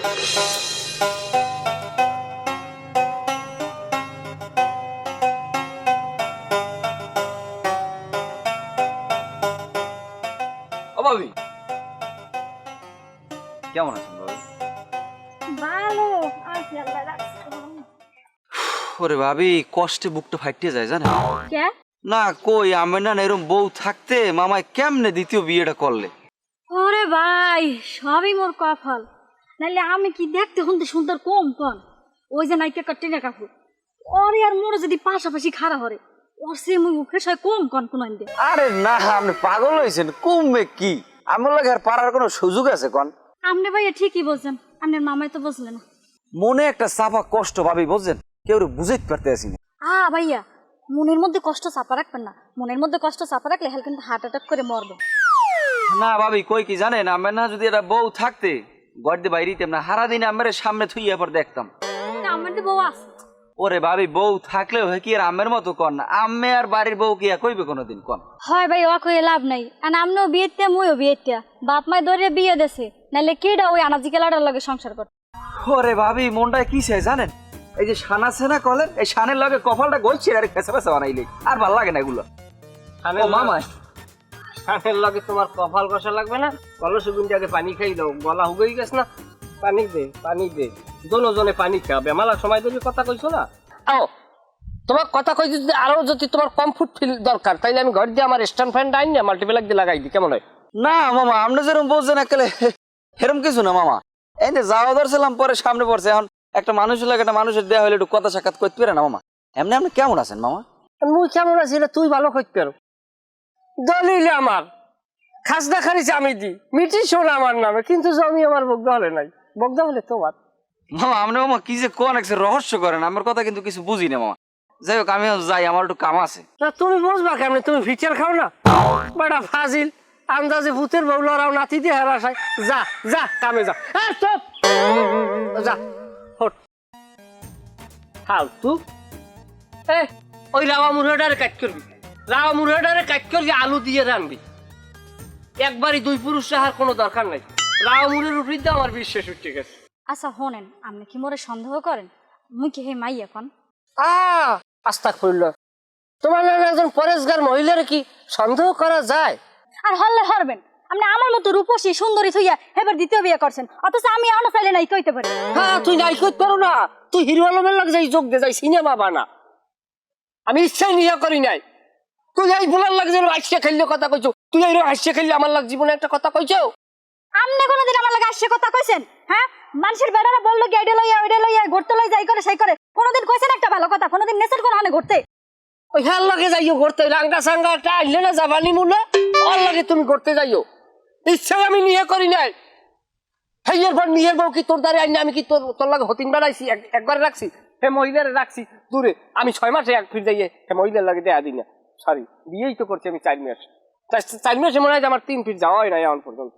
ও ভাবি, কেমন আছেন ভাবি? ভালো আছি, আল্লাহ রাখছে। ওরে ভাবি, কষ্টে বুকটা ফাটিয়ে যায় জানেন? কে? না কই, আমার না এরকম বউ থাকতে মামায় কেমনে দ্বিতীয় বিয়েটা করলে? ওরে ভাই, সবই মোর কপাল। নাইলে আমি কি দেখতে শুনতে সুন্দর কম কন? ওই যে নাইকা কাটিনা কাপড়, ওরে আর মোর যদি পাশাপাশি খাড়া হরে, ওর সে মুই ফ্রেশ হয় কম কন কোন আনতে। আরে না, আপনি পাগল হয়েছেন। কমবে কি? আমার লাগে আর পারার কোনো সুযোগ আছে কোন? আমনে ভাইয়া ঠিকই বলছেন, আপনার মামাই তো বুঝলে না। মনে একটা চাপা কষ্ট ভাবি, বুঝছেন? কেউ বুঝাইতে পারতে আসি না। ভাইয়া, মনের মধ্যে কষ্ট চাপা রাখবেন না। মনের মধ্যে কষ্ট চাপা রাখলে হেল কিন্তু হার্ট অ্যাটাক করে মরবে। না ভাবি, কই কি জানেন, আমার না যদি একটা বউ থাকতে গড়তে বাইরিতাম না, হারা দিন আমার সামনে থুইয়া পর দেখতাম। আমার তো বউ আছে। ওরে ভাবি, বউ থাকলেও হয় কি আর আমের মতো কন না, আম্মে আর বাড়ির বউ কি কইবে কোনোদিন কন? হয় ভাই, ও কই লাভ নাই। আর আমনেও বিয়েতে মুইও বিয়েতে, বাপ মায় ধরে বিয়ে দেছে, নাইলে কেডা ওই আনাজি কেলাটার লগে সংসার করতে। ওরে ভাবি, মনটায় কি চাই জানেন? এই যে শান আছে না কলের, এই শানের লগে কপালটা গলছে আর ফেসে ফেসে বানাইলে আর ভাল লাগে না এগুলো। ও মামা, শানের লগে তোমার কপাল কষা লাগবে না? কলসে গুনতে আগে পানি খাই দাও, গলা হুগেই গেছ না। পানি দে, পানি দে, দোনোজনে পানি খাবে। মেলা সময় ধরে কথা কইছো না। আও, তোমার কথা কই যদি আরো যদি তোমার কমফোর্ট ফিল দরকার, তাইলে আমি ঘর দিয়ে আমার স্ট্যান্ড ফ্যান ডাইন না মাল্টিপ্লাগ দিয়ে লাগাই দিই, কেমন হয়? না মামা, আপনি যেরকম বলছেন একেলে এরকম কিছু না মামা। এই যে যাওয়া ধরছিলাম পরে সামনে পড়ছে, এখন একটা মানুষের লাগে একটা মানুষের দেওয়া হলে একটু কথা সাক্ষাৎ করতে পারে না মামা। এমনি আপনি কেমন আছেন মামা? মুই কেমন আছি এটা তুই ভালো করতে পারো। দলিল আমার খাজনা খারিছে আমি দি, মিটিশ হলো আমার নামে, কিন্তু জমি আমার বগদা হলে নাই। বগদা হলে তোমার। মামা আপনি মামা কি যে কোন একটা রহস্য করেন, আমার কথা কিন্তু কিছু বুঝি না মামা। যাই হোক, আমি যাই, আমার একটু কাম আছে। না তুমি বুঝবা কেমন? তুমি ফিচার খাও না? বেটা ফাজিল, আন্দাজে ভূতের বউ লড়াও নাতি দিয়ে হারাসাই। যা যা কামে যা। চুপ, যা হট ফালতু। ওই রাওয়া মুরগাটারে কাট করবি, রাওয়া মুরগাটারে কাট করবি, আলু দিয়ে রানবি। একবারই দুই পুরুষ রাখার কোনো দরকার নাই। রাওয়া মুরের উপরিতে আমার বিশ্বাস উঠে গেছে। আচ্ছা হোনেন, আপনি কি মোরে সন্দেহ করেন? মুই কি হে মাই এখন? আস্তাগফিরুল্লাহ, তোমার নামে একজন পরেশগার মহিলার কি সন্দেহ করা যায়? আর হল্লে হরবেন, আপনি আমার মতো রূপসী সুন্দরী থইয়া এবার দ্বিতীয় বিয়ে করছেন, অথচ আমি আনো চাইলে নাই কইতে পারি। হ্যাঁ, তুই নাই করতে পারো না। তুই হিরো আলমের লাগে যাই যোগ দে, যাই সিনেমা বানা। আমি ইচ্ছাই নিয়ে করি নাই। তুই এই বলার লাগে হাসিয়া খেললে কথা কইছো, তুই এই হাসিয়া খেললে আমার লাগ জীবনে একটা কথা কইছো। আপনি কোনোদিন আমার লাগে আসছে কথা কইছেন? হ্যাঁ, মানুষের বেড়ারা বললো কি এডে লইয়া ওইডে লইয়া ঘুরতে লই যাই করে সেই করে, কোনোদিন কইছেন একটা ভালো কথা? কোনোদিন নেছেন কোন হানে ঘুরতে? ওই হ্যাঁ লাগে যাইও ঘুরতে, রাঙ্গা সাঙ্গাটা আইলে না যাবানি মুনা, ওর লাগে তুমি ঘুরতে যাইও। ইচ্ছাই আমি নিয়ে করি নাই। হেয়ের পর নিয়ে বউ কি তোর দ্বারে আইনি? আমি কি তোর লাগে হতিন বেড়াইছি? একবার রাখছি হে মহিলারে রাখছি দূরে। আমি 6 মাসে এক ফির যাইয়ে হে মহিলার লাগে দেয়া দিই না। সরি, বিয়েই তো করছি আমি 4 মাস। 4 মাসে মনে হয় আমার 3 ফিট যাওয়া হয় না এখন পর্যন্ত।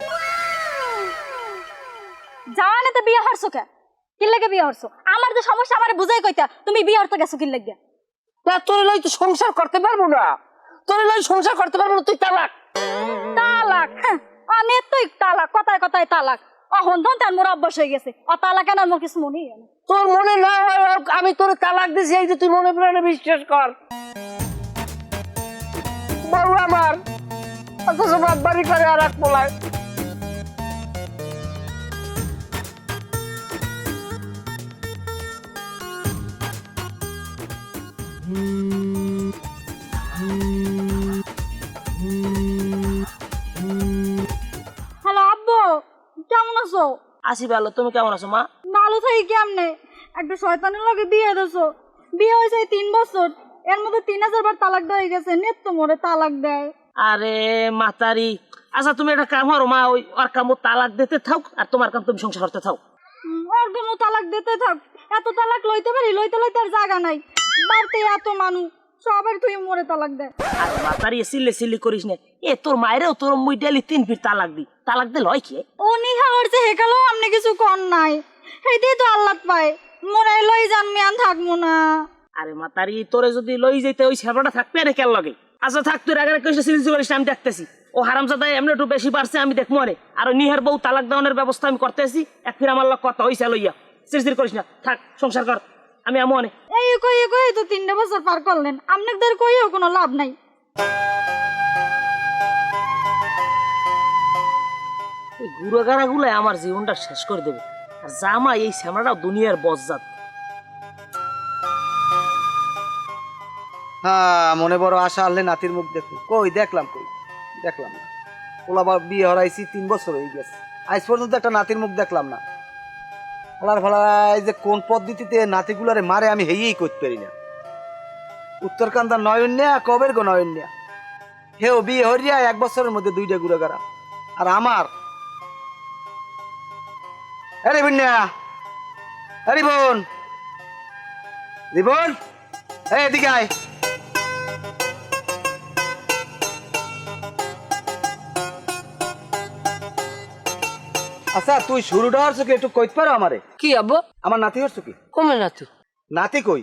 জানে তো বিয়ে হরছো কে? কি লাগে বিয়ে হরছো? আমার তো সমস্যা, আমারে বুঝাই কইতা তুমি বিয়ে হরতে গেছো কি লাগে? না, তোর লই তো সংসার করতে পারবো না। তোর লই সংসার করতে পারবো না, তুই তালাক। তালাক? অনেক তুই তালাক, কথায় কথায় তালাক। অহন ধন তার মোর অভ্যাস হয়ে গেছে। তালাক কেন মোর কিছু মনেই হয় না। তোর মনে না হয় আমি তোর তালাক দিছি, এই যে তুই মনে প্রাণে বিশ্বাস কর। বউ আমার অথচ বাড়ি করে আর এক পোলায়। হ্যালো আব্বু, কেমন আছো? আসি ভালো, তুমি কেমন আছো মা? ভালো থাকি কেমনে? একটা শয়তানের লগে বিয়ে দিছো। বিয়ে হয়েছে 3 বছর, এর মধ্যে 3000 বার তালাক দেওয়া গেছে। নেট তো মোরে তালাক দেয়। আরে মাতারি, আচ্ছা তুমি একটা কাম করো মা, ওই ওর কাম তালাক দিতে থাক, আর তোমার কাম তুমি সংসার করতে থাক। ওর জন্য তালাক দিতে থাক। এত তালাক লইতে পারি? লইতে লইতে আর জায়গা নাই। বাড়তে এত মানুষ, সবার তুই মোরে তালাক দেয়। আরে মাতারি সিলে সিলি করিস না। তোর মায়েরও তোর মুই ডেলি 3 ফিট তালাক দি। তালাক দিল হয় কি? ও নিহা হরছে হেকালেও আপনি কিছু কর নাই। সেইটাই তো আল্লাহ পায়। মোরে লই যান, মিয়ান থাকবো না। আরে মাতারি, তোরে যদি লই যাইতে ওই সেবাটা থাকবে না কেন লাগে? আচ্ছা থাক, তোর আগে কইছে সিলি করিস, আমি দেখতেছি। ও হারামজাদা এমনি একটু বেশি পারছে আমি দেখবো আরে আর ওই নিহার বউ তালাক দেওয়ানোর ব্যবস্থা আমি করতে আসি এক ফির আমার লোক কথা হইছে লইয়া চিরচির করিস না থাক সংসার কর আমি আমো অনেক এই কই তো 3 বছর পার করলেন আপনাকে ধরে কইও কোনো লাভ নাই। এই গুড়াগাড়া গুলো আমার জীবনটা শেষ করে দেবে আর জামা এই শ্যামলাটাও দুনিয়ার বজ্জাত। হ্যাঁ মনে বড় আশা আনলে নাতির মুখ দেখুন কই দেখলাম না পোলাবার বিয়ে হরাইছি 3 বছর হয়ে গেছে আজ পর্যন্ত একটা নাতির মুখ দেখলাম না। ফলার যে কোন পদ্ধতিতে নাতিগুলারে মারে আমি হেয়েই করতে পারি না। উত্তরকান্দার নয়ন্যা কবের গো নয়ন্যা হেও বিয়ে হরিয়া 1 বছরের মধ্যে 2টা গুড়াগাড়া আর আমার আরে বিন্যা আরে বোন রিবন এদিকে আয়। আচ্ছা তুই শুরুটা হচ্ছে কি একটু কইতে পারো আমারে কি আব্বা আমার নাতি হচ্ছে কি কমে না তুই নাতি কই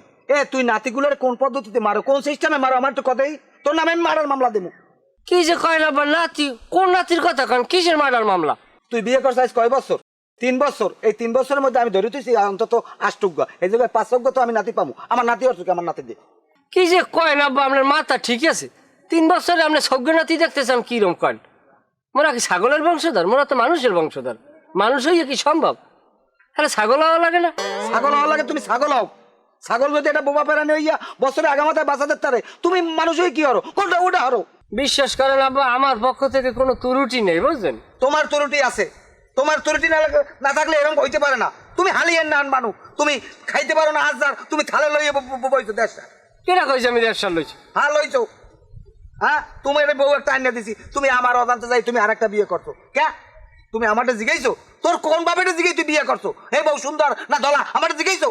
তুই নাতিগুলোর কোন পদ্ধতিতে মারো কোন সিস্টেমে মারো আমার তো কথাই তোর নামে আমি মারার মামলা দেবো। কি যে কয় না আব্বা নাতি কোন নাতির কথা কন কিসের মার্ডার মামলা? তুই বিয়ে করছিস কয় বছর? 3 বছর। এই 3 বছরের মধ্যে আমি ধরে তুইছি অন্তত 8 এই জায়গায় 5 তো আমি নাতি পাবো। আমার নাতি হচ্ছে কি আমার নাতি দে কি যে কয় না আব্বা আপনার মাথা ঠিক আছে 3 বছরে আপনি সজ্ঞ নাতি দেখতেছেন কিরম কন? মোরা কি ছাগলের বংশধর? মোরা তো মানুষের বংশধর। মানুষ হইয়া কি সম্ভব? আরে ছাগল হওয়া লাগে না? ছাগল হওয়া লাগে তুমি ছাগল হও। ছাগল যদি এটা বোবা পেরানি হইয়া বছরে আগামাতায় বাঁচাতে তারে তুমি মানুষ হয়ে কি হরো কোনটা ওটা হরো। বিশ্বাস করেন আব্বা আমার পক্ষ থেকে কোনো ত্রুটি নেই বুঝলেন। তোমার ত্রুটি আছে। তোমার ত্রুটি না থাকলে এরকম হইতে পারে না। তুমি হালিয়ের নান মানু তুমি খাইতে পারো না হাজার তুমি থালে লইয়ে বইছো দেশটা কেনা কইছি আমি 1.5 সাল লইছি। হ্যাঁ লইছো। হ্যাঁ তোমার বউ একটা আইনা দিছি তুমি আমার অজান্তে যাই তুমি আরেকটা বিয়ে করছো কে? তুমি আমারটা জিগাইছো? তোর কোন বাপেটা জিগাই তুই বিয়ে করছো? হে বউ সুন্দর না ধলা আমারটা জিগাইছো?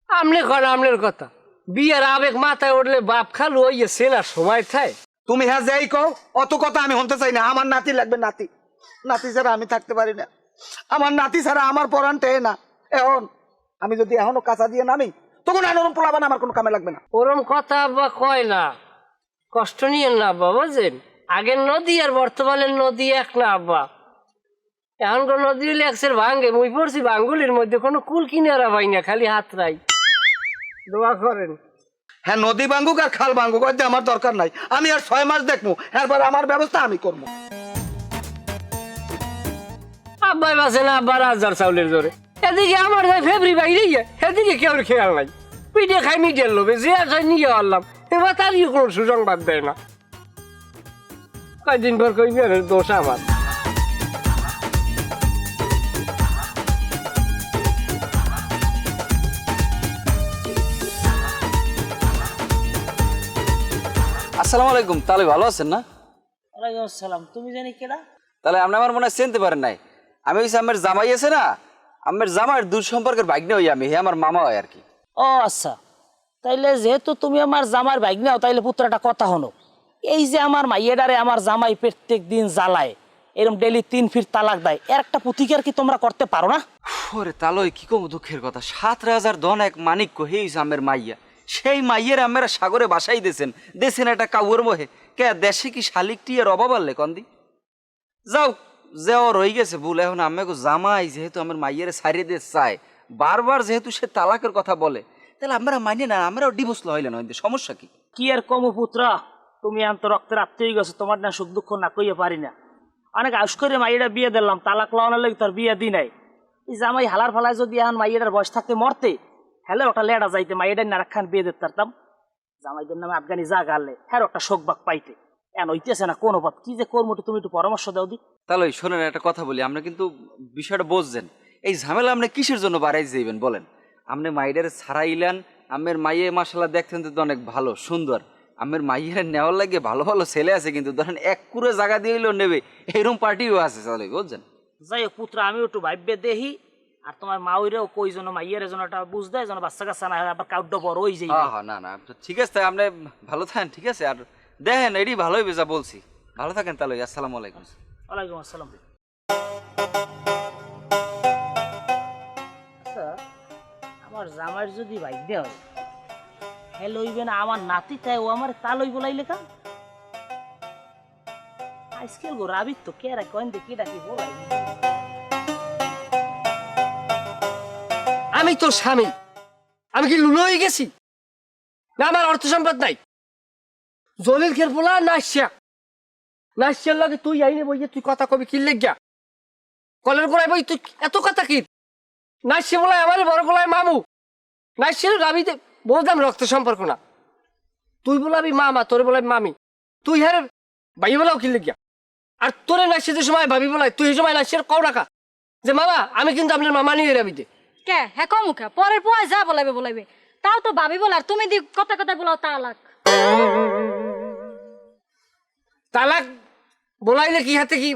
আমনে কন আমনের কথা বিয়ের আবেগ মাথায় উঠলে বাপ খালু ওই ছেলার সময় থায়। তুমি হ্যাঁ যাই কও অত কথা আমি শুনতে চাই না। আমার নাতি লাগবে নাতি। নাতি ছাড়া আমি থাকতে পারি না। আমার নাতি ছাড়া আমার পরাণ টেহে না। এখন আমি যদি এখনো কাঁচা দিয়ে নামি তখন এরকম পোলাবান আমার কোনো কামে লাগবে না। ওরম কথা আব্বা কয় না কষ্ট নিয়েন না আব্বা বুঝলেন। আগের নদী আর বর্তমানের নদী এক না আব্বা। এখন কোন নদী হলে একসের ভাঙ্গে মুই পড়ছি ভাঙ্গুলির মধ্যে কোনো কুল কিনারা পাই না খালি হাত রাই দোয়া করেন। হ্যাঁ নদী ভাঙ্গুক আর খাল ভাঙ্গুক ওই আমার দরকার নাই। আমি আর 6 মাস দেখবো এরপর আমার ব্যবস্থা আমি করবো। আব্বাই বাসে না আব্বা রাজার চাউলের জোরে এদিকে আমার যাই ফেব্রি বাইরে এদিকে কেউ খেয়াল নাই পিঠে খাই মিডিয়ার লোভে যে আছে নিয়ে আনলাম এবার তার কোনো সুসংবাদ দেয় না। কয়দিন পর কই দোষ আমার। আসসালামু আলাইকুম। তাহলে ভালো আছেন না? ওয়ালাইকুম আসসালাম। তুমি জানি কেডা? তাহলে আপনি আমার মনে হয় চিনতে পারেন নাই। আমি হচ্ছে আমার জামাই আছে না আমার জামাইয়ের দূর সম্পর্কের ভাগ্নে হই আমি। হে আমার মামা হয় আর কি। ও আচ্ছা তাইলে যেহেতু তুমি আমার জামার বাইক নাও তাইলে পুত্রটা কথা হনো এই যে আমার মাইয়েডারে আমার জামাই প্রত্যেক দিন জ্বালায় এরকম ডেলি 3 ফিট তালাক দেয় এর একটা প্রতিকার কি তোমরা করতে পারো না? ওরে তালই কি কম দুঃখের কথা। 7 রাজার ধন এক মানিক্য হেইছে আমের মাইয়া। সেই মাইয়ের আমরা সাগরে বাসাই দেছেন একটা কাউর মোহে কে দেশে কি শালিকটি এর অভাব আনলে কন্দি যাও যেও রয়ে গেছে ভুল। এখন আমাকে জামাই যেহেতু আমার মাইয়ের সারিয়ে দিয়ে চায় বারবার যেহেতু সে তালাকের কথা বলে তাহলে আমরা মানি না আমরাও ডিভোর্স হইলে না সমস্যা কি? কি আর কমু পুত্র তুমি আন্ত রক্তের আত্মীয় গেছো তোমার না সুখ দুঃখ না কইয়া পারি না। অনেক আউস করে মাইয়েরা বিয়ে দিলাম তালাক লাগানোর লাগে তোর বিয়ে দি নাই। এই জামাই হালার ফালায় যদি এখন মাইয়েটার বয়স থাকতে মরতে হ্যালে ওটা লেডা যাইতে মাইয়েটার না রাখান বিয়ে দিতে পারতাম। জামাইদের নামে আফগানি যা গালে হ্যাঁ একটা শোক বাক পাইতে এন হইতেছে না কোনো পথ কি যে করবো তুমি একটু পরামর্শ দাও দি। তাহলে শোনেন একটা কথা বলি আমরা কিন্তু বিষয়টা বুঝছেন এই ঝামেলা আপনি কিসের জন্য বাড়াই যাইবেন বলেন? আপনি মাইয়ের ছাড়াইলেন আমের মাইয়ে মাশাআল্লাহ দেখতেন তো অনেক ভালো সুন্দর। আমের মাইয়ের নেওয়ার লাগে ভালো ভালো ছেলে আছে কিন্তু ধরেন 1 কুড়ে জায়গা দিয়ে হইলেও নেবে এরকম পার্টিও আছে তাহলে বুঝছেন। যাই হোক পুত্র আমি একটু ভাববে দেখি আর তোমার মা ওইরেও কই যেন মাইয়ের যেন একটা বুঝ দেয় যেন বাচ্চা কাচ্চা না হয় আবার কাউড বড় হয়ে যাই। হ্যাঁ না না ঠিক আছে আপনি ভালো থাকেন ঠিক আছে আর দেখেন এটি ভালোই বেজা বলছি। ভালো থাকেন তাহলে আসসালামু আলাইকুম। ওয়ালাইকুম আসসালাম। আচ্ছা আমার জামাইয়ের যদি ভাগ্য হয় হ্যাঁ লইবে না আমার নাতি তাই ও আমার তা লই বলাইলে কা আজকাল গো রাবিত তো কে রে কইন দেখি ডাকি বলাই আমি তোর স্বামী, আমি কি লুলো হয়ে গেছি? না আমার অর্থ সম্পদ নাই। জলিল খের বলা নাইসিয়ার লাগে তুই আইনে বই যে তুই কথা কবি কি লেগা কলের গোড়ায় বই তুই এত কথা কি? নাইসিয়া বলায় আমার বড় গলায় মামু, নাইসিয়ার রাবিতে বলতাম রক্ত সম্পর্ক না। তুই বলাবি মামা, তোরে বলাবি মামি, তুই হ্যাঁ ভাই বলাও কি লেগা। আর তোরে নাইসিয়া যে সময় ভাবি বলাই তুই এই সময় নাইসিয়ার কও রাখা যে মামা আমি কিন্তু আপনার মামা নিয়ে রাবিতে। কে হ্যাঁ কমুখা পরের পোয়ায় যা বলাইবে বলাইবে, তাও তো ভাবি বলার তুমি দি কথা কথা বলাও তালাক। তালাক বলাইলে কি হাতে কি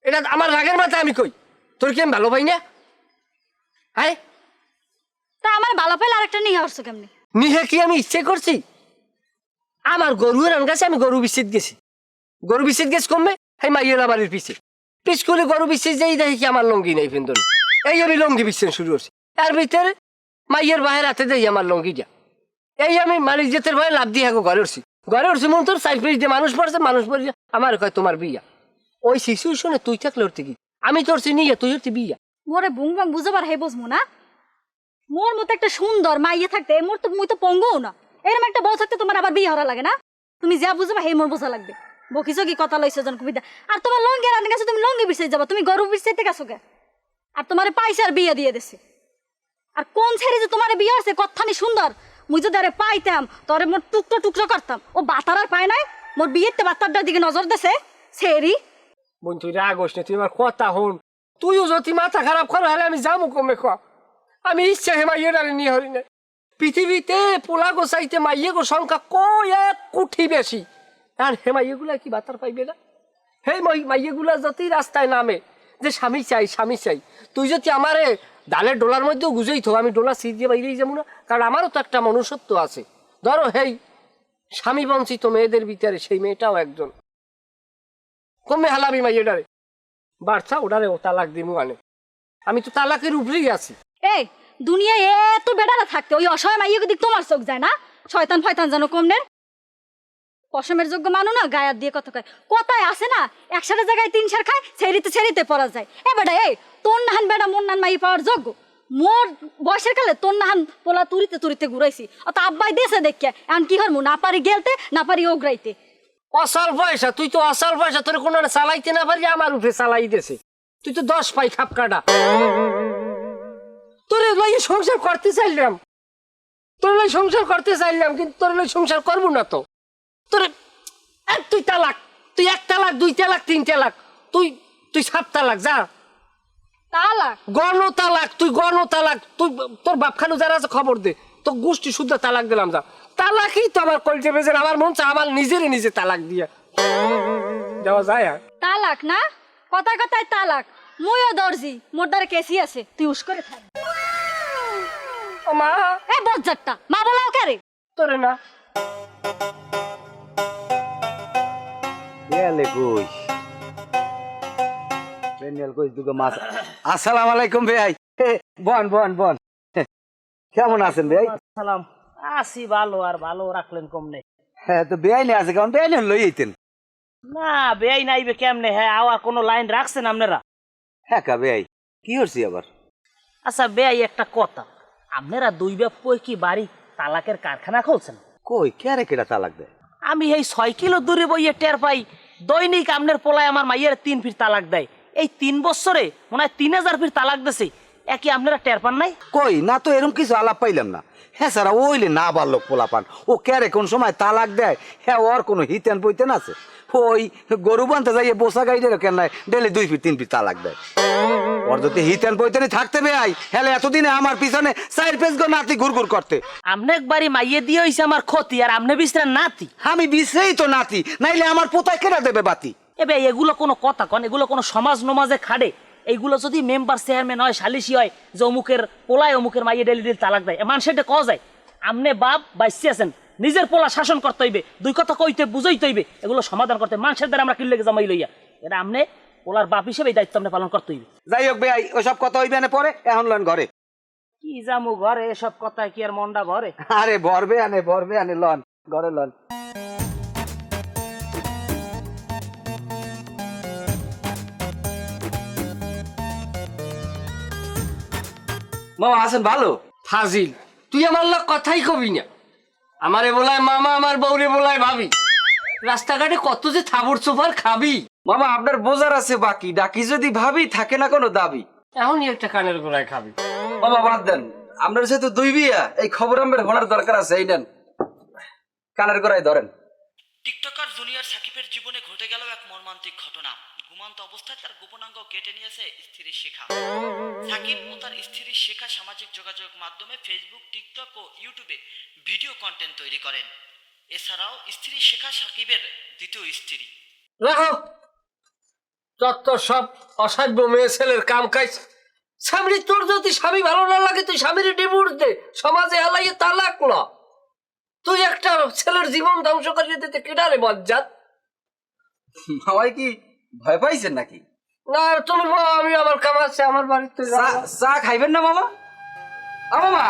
এটা আমার রাগের মাথায় আমি কই তোর কি আমি ভালো পাই না? হ্যাঁ তা আমার ভালো পাইলে আরেকটা নিয়ে আসছো কেমনি? নিহে কি আমি ইচ্ছে করছি? আমার গরুর রান গাছে আমি গরু বিচ্ছেদ গেছি, গরু বিচ্ছেদ গেছি কমবে হ্যাঁ মাইয়েলা বাড়ির পিছ করে গরু বিচ্ছেদ যাই দেখি কি আমার লঙ্গি নেই ফেন্দন, এই আমি লঙ্গি বিচ্ছেদ শুরু করছি। এর ভিতরে মাইয়ের বাহের হাতে দেই আমার লঙ্গিটা, এই আমি মালিক জেতের ভয়ে লাভ দিয়ে ঘরে উঠছি মন তোর সাইড পেজ দিয়ে মানুষ পড়ছে, মানুষ পড়ছে আমার কয় তোমার বিয়া। ওই সিচুয়েশনে তুই থাকলে উঠতে কি আমি তোর নিয়ে তুই উঠতে বিয়া। মোরে বুং বাং বুঝাবার হে বুঝবো না? মোর মতো একটা সুন্দর মাইয়ে থাকতে মোর তো মুই তো পঙ্গও না, এরকম একটা বউ থাকতে তোমার আবার বিয়ে হরা লাগে না? তুমি যা বুঝবা হে মোর বোঝা লাগবে। বকিছো কি কথা লইছো জন কবিতা? আর তোমার লঙ্গি রান্না গেছে তুমি লঙ্গি বিছাই যাবা, তুমি গরু বিছাইতে গেছো কে? আর তোমার পাইসার বিয়ে দিয়ে দিছে। আর কোন ছেড়ে যে তোমার বিয়ে হচ্ছে কতখানি সুন্দর, মুই যদি আরে পাইতাম তোরে মোর টুকরো টুকরো করতাম। ও বাতার আর পায় নাই, মোর বিয়েতে বাতারটার দিকে নজর দেছে সেরি। বোন তুই রাগ হোস না, তুই আমার কথা হন, তুইও যদি মাথা খারাপ করো হলে আমি যাবো কমে খা। আমি ইচ্ছা হে মাইয়ের নিয়ে হরি না। পৃথিবীতে পোলা গোসাইতে মাইয়ে গো সংখ্যা কয় এক কোটি বেশি, আর হে মাইয়েগুলা কি বাতার পাইবে না? হে মাইয়েগুলা যতই রাস্তায় নামে যে স্বামী চাই, তুই যদি আমারে ডালের ডোলার মধ্যেও গুজেই থো আমি ডোলা সিট দিয়ে বাইরেই যাবো না, কারণ আমারও তো একটা মনুষ্যত্ব আছে। ধরো হেই স্বামী বঞ্চিত মেয়েদের ভিতরে সেই মেয়েটাও একজন, কমে হালাবি মাইয়েটারে বাড়ছা ওটারে ও তালাক দিমু আনে, আমি তো তালাকের উপরেই আছি। এই দুনিয়ায় এত বেড়ারা থাকতে ওই অসহায় মাইয়েকে দিক তোমার চোখ যায় না? শয়তান ফয়তান জানো কমনের পশমের যোগ্য মানু না গায়াত দিয়ে কথা কয়, কথায় আছে না একসাথে জায়গায় তিন সার খায় ছেড়িতে পড়া যায়। এ বেটা এই তোর নাহান বেটা মোর নান মাই পাওয়ার যোগ্য, মোর বয়সের কালে তোর নাহান পোলা তুরিতে ঘুরাইছি, অত আব্বাই দেশে দেখে এখন কি হরমু না পারি গেলতে না পারি ওগ্রাইতে। অসল পয়সা তুই তো অসল পয়সা তোর কোনো চালাইতে না পারি আমার উপরে চালাই দেছে, তুই তো 10 পাই খাপ কাটা। তোরে ভাই সংসার করতে চাইলাম কিন্তু তোর সংসার করবো না তো। তোরে তুই তালাক, তুই 1 তালাক 2 তালাক 3 তালাক, তুই 7 তালাক যা তালাক গণতালাক, তুই গণতালাক, তুই তোর বাপ খালু যারা আছে খবর দে, তো গোষ্ঠী শুদ্ধ তালাক দিলাম যা। তালাকই তো আমার কলটে বেজের আমার মন চায় আমার নিজে তালাক দিয়া দেওয়া যায়। আর তালাক না কথায় কথায় তালাক, মুইও দর্জি মোর দ্বারা কেসি আছে, তুই উস করে থাক। ও মা এ বজ্জারটা মা বলাও কে রে? তোরে না আসসালামু আলাইকুম ভাই। বন কেমন আছেন ভাই? সালাম আসি ভালো, আর ভালো রাখলেন কমনে? হ্যাঁ তো বেআইনি আছে কারণ বেআইনি লই আইতেন না বেআই নাইবে কেমনে? হ্যাঁ আওয়া কোনো লাইন রাখছেন আপনারা? হ্যাঁ কা বেআই কি করছি আবার? আচ্ছা বেআই একটা কথা, আপনারা 2 বাপ কি বাড়ি তালাকের কারখানা খুলছেন? কই কে রে কেডা তালাক দেয়? আমি এই 6 কিলো দূরে বইয়ে টের পাই দৈনিক আপনার পোলায় আমার মাইয়ের 3 ফির তালাক দেয়। এই 3 বছরে মনে হয় 3000 ফির তালাক দিছে, একই আপনারা টের পান নাই? কই না তো এরকম কিছু আলাপ পাইলাম না। হ্যাঁ স্যার ওইলে না বাড়লো পোলা পান ও ক্যারে কোন সময় তালাক দেয়, হ্যাঁ ওর কোনো হিতেন বইতেন আছে? ওই গরু বানতে যাইয়ে বসা গাইডে কেন নাই ডেলি 2 ফিট 3 ফিট তালাক দেয়। ওর যদি হিতেন বইতেনই থাকতে বেআই হ্যালে এতদিনে আমার পিছনে 4 পেজ গো নাতি ঘুরঘুর করতে। আমনে একবারই মাইয়ে দিয়ে হইছে আমার ক্ষতি, আর আমনে বিছরা নাতি। আমি বিশ্রেই তো নাতি, নাইলে আমার পোতায় কেনা দেবে বাতি? এবে এগুলো কোনো কথা কন? এগুলো কোনো সমাজ নমাজে খাড়ে? এইগুলো যদি মেম্বার চেয়ারম্যান হয় সালিশি হয় যে অমুকের পোলায় অমুকের মাইয়ে ডেলি তালাক দেয়, মানুষের কওয়া যায়? আমনে বাপ বাইসি আছেন, নিজের পোলা শাসন করতে হইবে, 2 কথা কইতে বুঝাইতে হইবে, এগুলো সমাধান করতে মানুষের দ্বারা আমরা কিল্লেগে জামাই লইয়া এটা আমনে পোলার বাপ হিসেবে এই দায়িত্ব আপনি পালন করতে হইবে। যাই হোক বেআই ওসব কথা হইবে না পরে, এখন লন ঘরে। কি জামু ঘরে? এসব কথা কি আর মনটা ভরে? আরে ভরবে আনে লন ঘরে লন। মামা আছেন ভালো? ফাজিল, তুই আমার লোক কথাই কবি না। আমারে বলায় মামা, আমার বউরে বলায় ভাবি। রাস্তাঘাটে কত যে থাবর চোফার খাবি। মামা আপনার বোঝার আছে বাকি, ডাকি যদি ভাবি থাকে না কোনো দাবি। এখনই একটা কানের গোড়ায় খাবি। মামা বাদ দেন, আপনার যেহেতু দুই বিয়া, এই খবর আমার শোনার দরকার আছে। এই নেন, কানের গোড়ায় ধরেন। টিকটকার জুনিয়র সাকিবের জীবনে ঘটে গেল এক মর্মান্তিক ঘটনা। ঘুমন্ত অবস্থায় তার গোপনাঙ্গ কেটে নিয়েছে স্ত্রী শিখা। সাকিব ও তার স্ত্রী শিখা সামাজিক যোগাযোগ মাধ্যমে ফেসবুক, টিকটক ও ইউটিউবে ভিডিও কন্টেন্ট তৈরি করেন। এছাড়াও স্ত্রী শিখা সাকিবের দ্বিতীয় স্ত্রী। রাখো যত সব অসাধ্য মেয়ে ছেলের কাম কাজ। স্বামী, তোর যদি স্বামী ভালো না লাগে তুই স্বামীর ডিভোর্স দে, সমাজে হালাইয়ে তালাক ল। তুই একটা ছেলের জীবন ধ্বংস করিয়ে দিতে কেডারে বজ্জাত। মামাই কি ভয় পাইছেন নাকি? না তুমি বলো, আমি আমার কাম আছে, আমার বাড়িতে যাবো। চা খাইবেন না মামা? মামা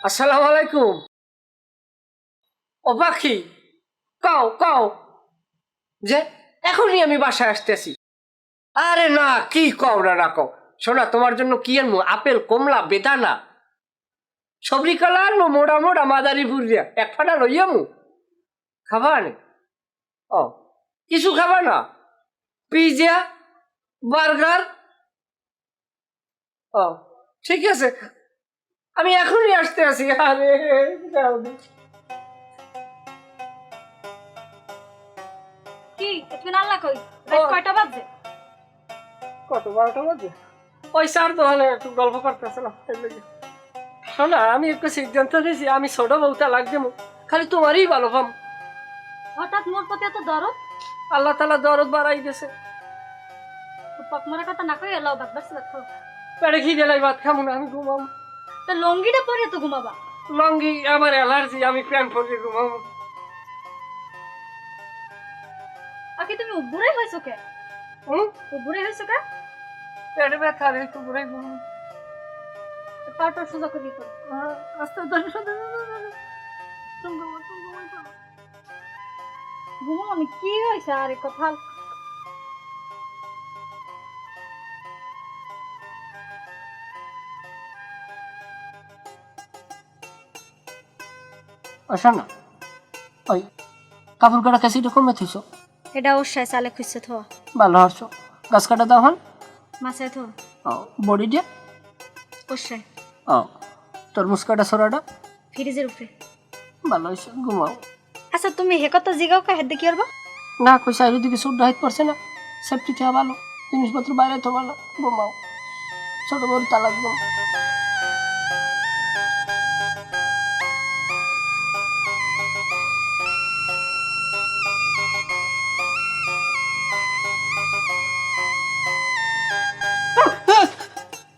আসসালামু আলাইকুম। ও পাখি, কাও কাও যে এখনই আমি বাসায় আসতেছি। আরে না, কি কও না না কও। শোনা, তোমার জন্য কি আনবো? আপেল, কমলা, বেদানা, সবরি কলা আনবো, মোড়া মোড়া মাদারি বুড়িয়া এক ফাটা লইয়ামু। খাবা নে? ও কিছু খাবা না? Pizza, burger? ও ঠিক আছে, আমি এখনই আসতে আছি। আরে কি একটু আল্লাহ কই, রাত কয়টা বাজে? কত 12টা বাজে? ওই স্যার দোকানে একটু গল্প করতেছিলাম। শোনা, আমি একটু সিদ্ধান্ত নিয়েছি, আমি ছোট বউটা লাগবে, খালি তোমারই ভালো পাম। হঠাৎ মোর প্রতি এত দরদ? আল্লাহ তালা দরদ বাড়াই দিয়েছে। পকমারা কথা না কই এলাও বাদ বাস রাখো। পেটে খিদে লাই, ভাত খাবো না, আমি ঘুমাবো। তা লঙ্গিটা পরে তো ঘুমাবা? লঙ্গি আমার অ্যালার্জি, আমি প্যান্ট পরে ঘুমাবো। আগে তুমি উবুড়াই হইছো কে? উবুড়াই হইছো কে? পেটে ব্যথা রে, একটু ঘুরে ঘুমাবো। পাটা সোজা করে কর। আস্তে ধরে সোজা ঘুমো। আমি কি হয়েছে আরে কথা? আসা না, ওই কাপড় কাটা কাশিটা কমে থইছো? এটা অবশ্যই চালে খুঁজছে থো। ভালো হারছো। গাছ কাটা দাও হন। মাছে থো। বডি দিয়ে অবশ্যই। তরমুজ কাটা সরাটা ফ্রিজের উপরে। ভালো হয়েছে, ঘুমাও। আচ্ছা তুমি হে কথা জিগাও কা হেদ কি করবা? না কই সাইডের দিকে সুট হাইট পড়ছে না, সেফটি থেকে ভালো, জিনিসপত্র বাইরে তো ভালো, ঘুমাও। ছোট বড় তালাক ঘুম।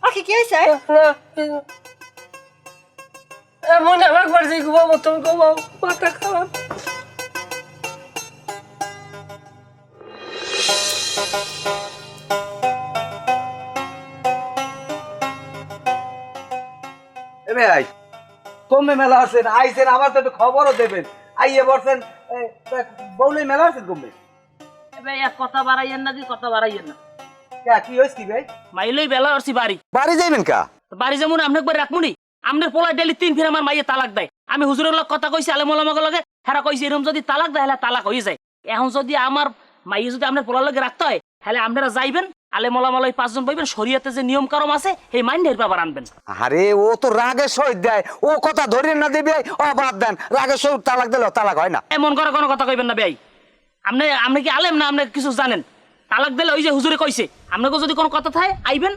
আখি কি হইছে? মনে একবার যে ঘুমাবো, তুমি ঘুমাও, মাথা খারাপ। এ ভাই, কমে মেলা আছেন, আইছেন, আমার তো একটু খবরও দেবেন। আইয়ে বলছেন বউলে মেলা আছেন কমে। ভাই এক কথা বাড়াইয়েন না, কথা বাড়াইয়েন না। কি হয়েছে কি ভাই? মাইলই বেলা আসছি বাড়ি। বাড়ি যাইবেন কা? বাড়ি যেমন আপনি একবার রাখমুনি, আপনার পোলা ডেলি 3 ফির আমার মাইয়ে তালাক দেয়। আমি হুজুরের লোক কথা কইছি, আলেমুলামাকে লগে, হেরা কইছি এরকম যদি তালাক দেয় হলে তালাক হয়ে যায়। এখন যদি আমার মাইয়ে যদি আপনার পোলার লগে রাখতে হয়, তাহলে আপনারা যাইবেন, আলেমুলামালয় 5 জন বইবেন, শরীয়তে যে নিয়ম কারম আছে এই মাইন্ডের ব্যাপার আনবেন। আরে ও তো রাগের সহিত দেয়, ও কথা ধরে না দেবে, ও বাদ দেন, রাগের সহিত তালাক দিলে তালাক হয় না। এমন করে কোনো কথা কইবেন না ভাই। আপনি কি আলেম না আপনি কিছু জানেন? তালাক দিলে ওই যে হুজুরে কইছে, আপনাকে যদি কোনো কথা থাকে আইবেন,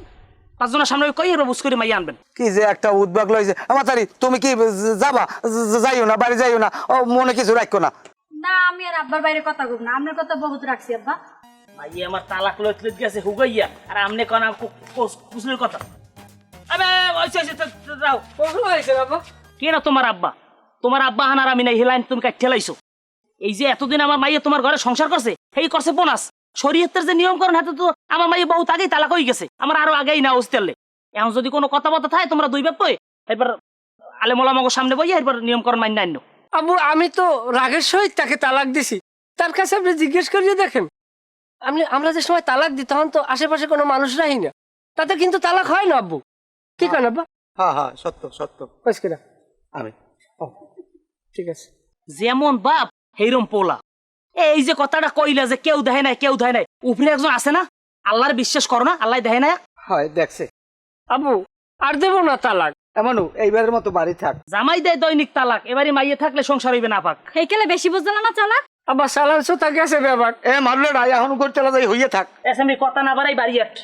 5 জনের সামনে কই এর বুঝ করে মাইয়া আনবেন। কি যে একটা উদ্বেগ লইছে আমার তারি, তুমি কি যাবা? যাইও না, বাড়ি যাইও না, ও মনে কিছু রাখো না। না আমি আর আব্বার বাইরে কথা কব না, আপনার কথা বহুত রাখছি আব্বা। মাইয়ে আমার তালাক লইত লইত গেছে হুগাইয়া, আর আমনে কোন কুসলের কথা। আবে ওইছে যাও। কখন হয়েছে বাবা? কে না তোমার আব্বা? তোমার আব্বা হানার আমি নাই হেলাইন তুমি কাট ঠেলাইছো। এই যে এতদিন আমার মাইয়ে তোমার ঘরে সংসার করছে, এই করছে বোনাস। শরীয়তের যে নিয়ম করেন হাতে তো আমার মাইয়ে বহুত আগেই তালাক হয়ে গেছে, আমার আরো আগেই না উস্তেলে। এখন যদি কোনো কথাবার্তা থাকে তোমরা দুই বাপ কই এবার আলেমুলামাগো সামনে বইয়া এবার নিয়মকরণ মান্য আইন। আব্বু আমি তো রাগের সহিত তাকে তালাক দিছি, তার কাছে আপনি জিজ্ঞেস করিয়ে দেখেন। আমরা যে সময় তালাক দিই তখন তো আশেপাশে কোনো মানুষ রাহি না, তাতে কিন্তু তালাক হয় না আব্বু। কি কেন আব্বা? হ্যাঁ হ্যাঁ সত্য সত্য। কইস কিনা? আমি ঠিক আছে। যেমন বাপ সেইরম পোলা। এই যে কথাটা কইলা যে কেউ দেয় নাই কেউ দেয় নাই, উপরে একজন আছে না, আল্লাহর বিশ্বাস করো না, আল্লাহ দেয় না। হয় দেখছে আব্বু আর দেবো না তালাক। এমনও এইবারের মতো বাড়ি থাক। জামাই দেয় দৈনিক তালাক, এবারে মাইয়ে থাকলে সংসার হইবে না পাক। এই কেলে বেশি বুঝলা না চালাক? আব্বা চালানছো তাকে আছে ব্যাপার। এ মারলো না, এখন করে চলা যাই হইয়ে থাক। এসএমনি কথা না বাড়াই বাড়ি আট।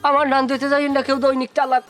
আমার নান দিতে যাই না কেউ দৈনিক তালাক।